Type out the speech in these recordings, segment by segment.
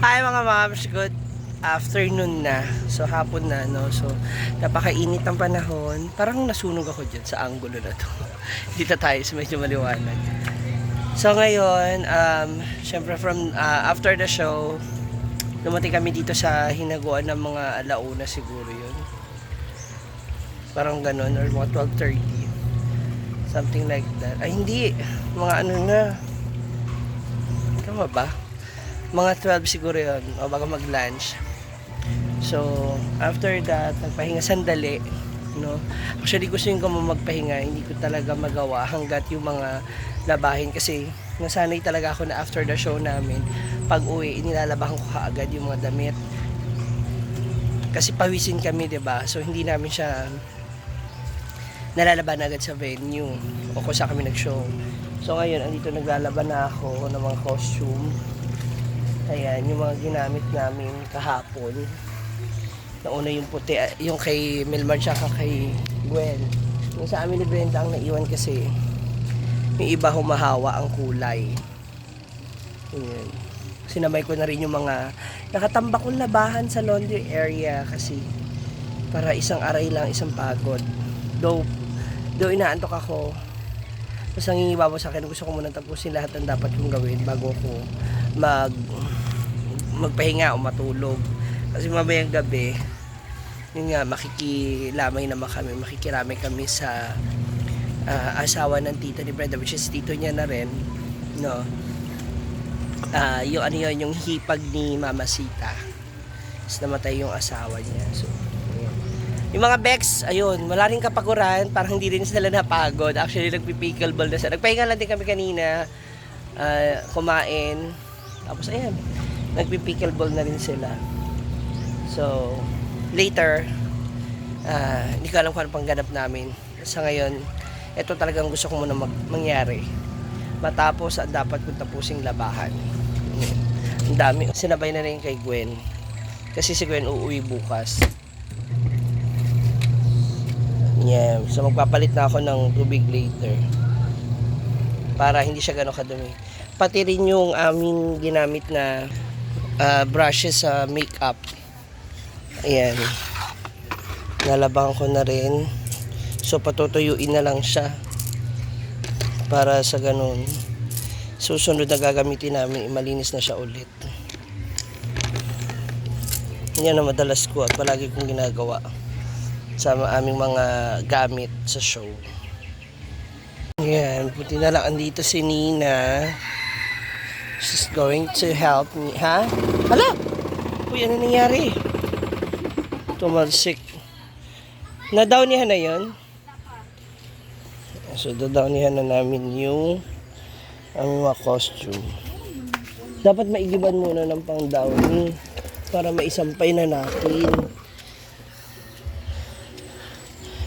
Hi mga moms, good afternoon na. So hapon na, no. So napakainit ng panahon. Parang nasunog ako diyan sa anggulo na to. Dito tayo sa medyo maliwanag. So ngayon, syempre from after the show, dumating kami dito sa hinaguan ng mga alauna siguro yun. Parang ganun, or mga 12:30. Something like that. Ay hindi, mga ano na. Tama ba? Mga 12 siguro yun, o bago mag-lunch. So, after that, nagpahinga sandali, no? Actually, gusto ko magpahinga, hindi ko talaga magawa hanggat yung mga labahin kasi nasanay talaga ako na after the show namin, pag uwi, inilalabahan ko kaagad yung mga damit. Kasi pawisin kami, 'di ba? So, hindi namin siya nalalaban agad sa venue o kung saan kami nag-show. So, ngayon, andito naglalaban na ako ng mga costume. Ayan, yung mga ginamit namin kahapon. Nauna yung puti, yung kay Milmar tsaka kay Gwen. Yung sa amin ni Brenda ang naiwan kasi yung iba humahawa ang kulay. Ayan. Sinabay ko na rin yung mga nakatambak kong labahan sa laundry area kasi para isang aray lang, isang pagod. Though inaantok ako, mas nangingibabaw sa akin, gusto ko muna tapusin lahat ng dapat kong gawin bago ko magpahinga o matulog. Kasi mamayang gabi, yun nga, makikiramay kami sa asawa ng tito ni Brenda, which is tito niya na rin, no? Yung ano yun, yung hipag ni Mama Sita. Tapos namatay yung asawa niya. So, ayun. Yung mga Bex, ayun, wala rin kapaguran, parang hindi rin sila napagod. Actually, nagpipickleball na sila. Nagpahinga lang din kami kanina, kumain. Tapos, ayan, nagpipickleball na rin sila. So, later, hindi ko alam kung ano pang ganap namin. Sa ngayon, ito talagang gusto ko muna mangyari. Matapos at dapat kong tapusing labahan. Ang dami. Sinabay na rin kay Gwen. Kasi si Gwen uuwi bukas. Yeah. So, magpapalit na ako ng tubig later. Para hindi siya gano'ng kadumi. Pati rin yung aming ginamit na brushes sa makeup. Ayan. Nalabang ko na rin. So, patutuyuin na lang siya. Para sa ganun. Susunod na gagamitin namin, malinis na siya ulit. Yan ang madalas ko at palagi kong ginagawa sa aming mga gamit sa show. Ayan. Buti na lang andito si Nina. She's going to help me. Ha? Hala! Uy, ano nangyari? Tumalsik. Na-downihan na yun? So, da-downihan na namin yung ang mga costume. Dapat maigiban muna ng pang-downy para maisampay na natin.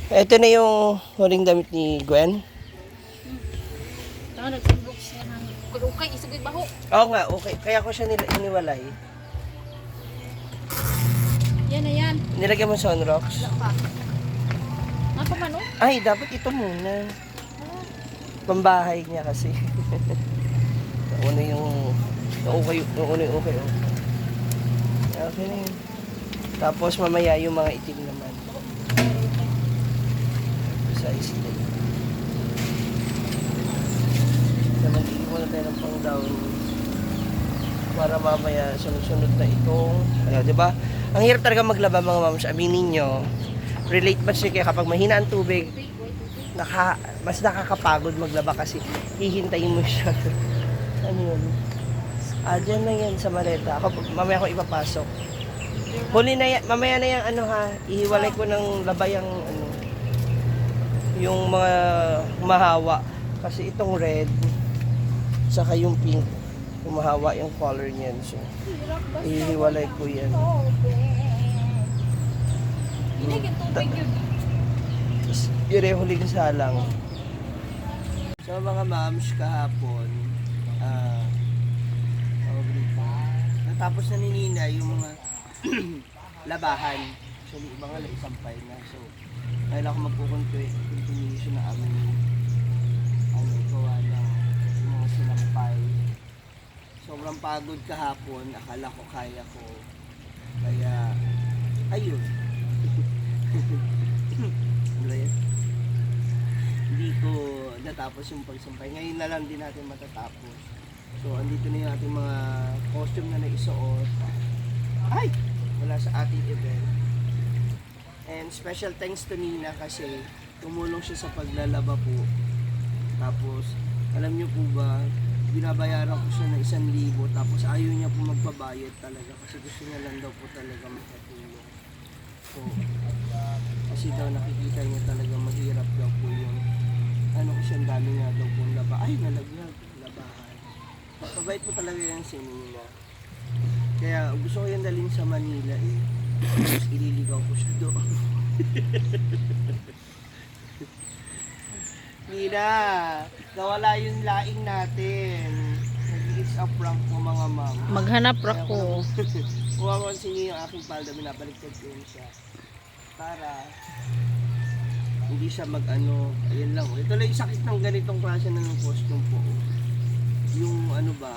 Ito na yung huling damit ni Gwen. Okay, isagay baho. Oo nga, okay. Kaya ko siya iniwalay. Yan na yan. Nilagyan mo sunrocks? Wala pa. Napa man o? Ay, dapat ito muna. Pambahay niya kasi. Nauna yung okay. Okay na yun. Tapos mamaya yung mga itim naman. Sa isla. Naman iwan na tayo ng pang down. Para mamaya sunod-sunod na itong diba? Ang hirap talaga maglaba mga moms. Aminin nyo. Relate ba siya kaya kapag mahina ang tubig, mas nakakapagod maglaba kasi hihintayin mo siya. Ano yun? Dyan na yan sa maleta. Mamaya ko ipapasok. Huli na yan. Mamaya na yan, ihiwalay ko ng labay yung mga mahawa. Kasi itong red, saka yung pink, humahawa yung color niyan. So, ihiwalay ko yan. Yun huling salang. So mga moms, kahapon natapos na ni Nina yung mga labahan. Actually, iba nga isampay na. So, ngayon ako magpukontinuation na aming gawa na yung mga sinampay. So, sobrang pagod kahapon. Akala ko kaya ko. Kaya, ayun. Ano ba yan? Hindi ko natapos yung pagsampay. Ngayon na lang din natin matatapos. So, andito na yung ating mga costume na naisuot. Ay! Wala sa ating event. And special thanks to Nina kasi tumulong siya sa paglalaba po. Tapos, alam niyo po ba, binabayaran ko siya ng 1,000 tapos ayaw niya po magpabayad talaga kasi gusto niya lang daw po talaga makatulong. So, kasi daw nakikita niya talaga mahirap daw po yung ano kasi ang dami nga daw po laba. Ay, nalaglag, labahan. Mabait po talaga yan si Nina. Kaya gusto ko yan dalhin sa Manila eh. Tapos ililigaw ko siya doon. Nina, nawala yung laing natin. Nag-it's a prank po mga ma'am. Maghanap Kaya ako. Kung mapansin niyo yung aking palda, binabaliktad ko yun siya. Para hindi siya mag-ano, ayun lang. Ito lang yung sakit ng ganitong klase ng costume po. Yung ano ba,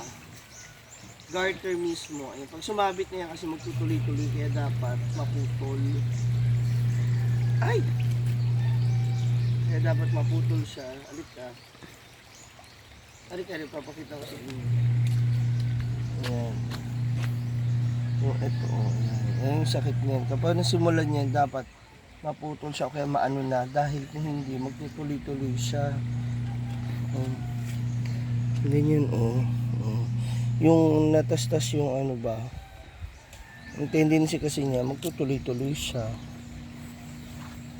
garter mismo. Ayun, pag sumabit na yan kasi magtutuloy-tuloy kaya dapat maputol. Ay! Kaya dapat maputol siya. Alit ka. Alit ka, papakita ko sa inyo. Ayan. Yung ito, ayan. Ayan yung sakit niyan. Kapag nasimulan niyan, dapat maputol siya kaya maano na. Dahil kung hindi, magtutuloy-tuloy siya. Ayan. Ganyan, oh. Yung natastas yung ano ba, yung tendency kasi niya, magtutuloy-tuloy siya.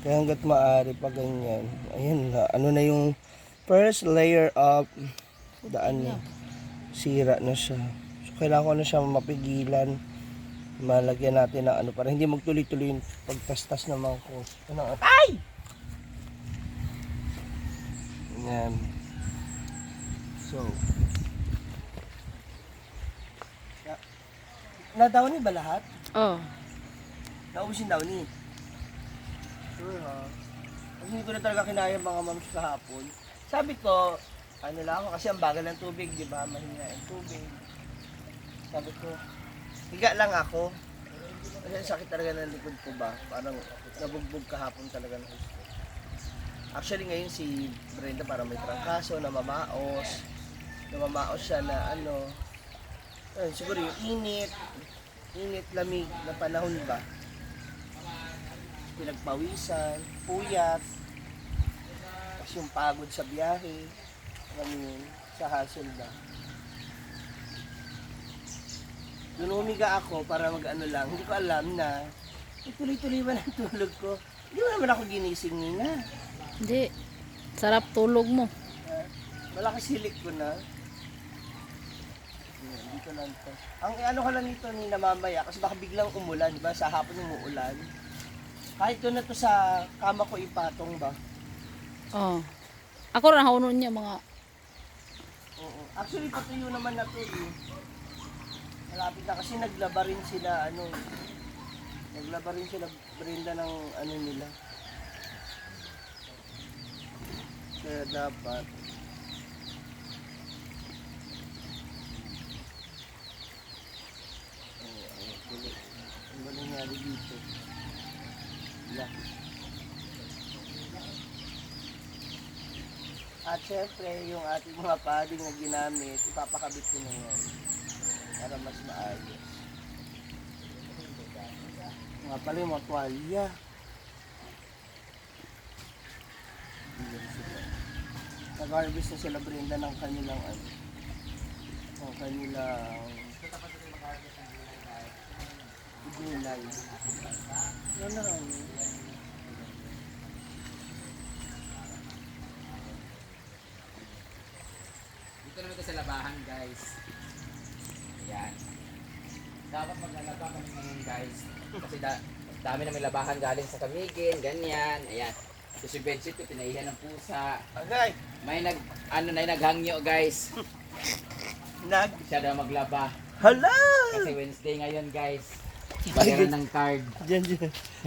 Kaya hanggat maaari pa ganyan, ayan na, ano na yung first layer of daan niya, sira na siya. So kailangan ko na siya mapigilan, malagyan natin ng ano, para hindi magtuloy-tuloy yung pagtastas ng mga cost. Ay! Ayan. So, na-down ni ba lahat? Oh. Naubusin daw ni. Sure ha. Kasi hindi ko na talaga kinaya mga mams kahapon. Sabi ko, ano lang ako kasi ang bagal ng tubig, di ba? Mahina yung tubig. Sabi ko, higa lang ako. Kasi ang sakit talaga ng likod ko ba? Parang nabugbog kahapon talaga ng gusto. Actually ngayon si Brenda parang may trangkaso, namamaos. Namamaos siya na ano. Ayun, siguro yung init, lamig na panahon ba? Pinagpawisan, puyat, tapos yung pagod sa biyahe, alam mo yun, sa hassle ba? Doon humiga ako para mag-ano lang, hindi ko alam na tuloy-tuloy ba ng tulog ko? Hindi mo naman ako ginising nina. Hindi. Sarap tulog mo. Malakas hilik ko na. Dito lang to. Ang ano ko lang nito ni namamaya kasi baka biglang umulan, di ba? Sa hapon umuulan. Kahit doon na to sa kama ko ipatong ba? Oh. Ako rin nahunon niya mga. Oo. Actually patuyo naman na to eh. Malapit na kasi naglaba rin sila ano. Naglaba rin sila Brenda ng ano nila. Kaya dapat ano nangyari dito? Laki. At syempre, yung ating mga padding na ginamit, ipapakabit ko na yan para mas maayos. Nga pala yung mga tuwalya. Nag-harvest na sila Brenda ng kanilang ano, ng kanilang gulay. Yan na ano. Dito naman ito sa labahan, guys. Ayan. Dapat maglalaba kami ngayon, guys. Kasi dami na may labahan galing sa Camiguin, ganyan. Ayan. So si bedsheet ko, pinaihan ng pusa. Okay. May naghangyo, guys. Siya daw maglaba. Hala! Kasi Wednesday ngayon, guys. Bayaran ng card. Diyan.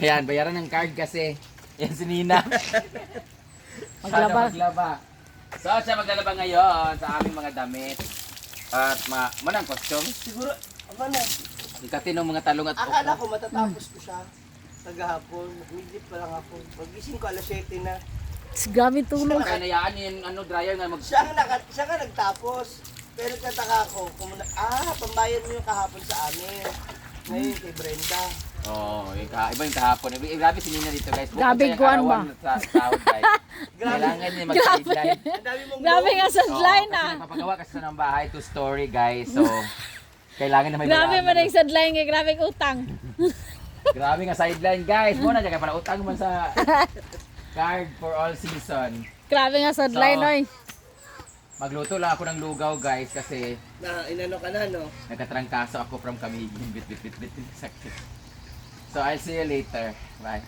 Ayan, bayaran ng card kasi. Yan si Nina. Siya daw Maglaba. maglaba. So siya maglalaba ngayon sa aming mga damit. At manang costume. Siguro, na. Ikatin ng mga talong at Akala okra. ko matatapos ko siya. Kagahapon, midlip pa lang ako. Pagising ko alas 7 na. Grabe tulog. Kaya nayaan yung dryer nga Siya nga nagtapos. Pero tataka ko, pambayan mo yung kahapon sa amin. Ngayon kay Brenda. Oo, iba yung kahapon. Grabe si Nina dito guys. Bukod Grabe, sa yung guwan ba? arawan sa sahod guys. Kailangan niya mag-sideline. Ang dami mong Grabe nga sa line Kasi ah. napapagawa kasi sa ng bahay to story guys. So, kailangan na may Grabe balaan. man ang sadline nga, grabe ang utang. Grabe nga sideline guys. Muna dyan kaya pala utang man sa card for all season. Grabe nga sadline, So, oy. Magluto lang ako ng lugaw guys kasi na inano ka na, no? nagkatrangkaso ako from Camiguin. Bit. Sakit. So I'll see you later. Bye.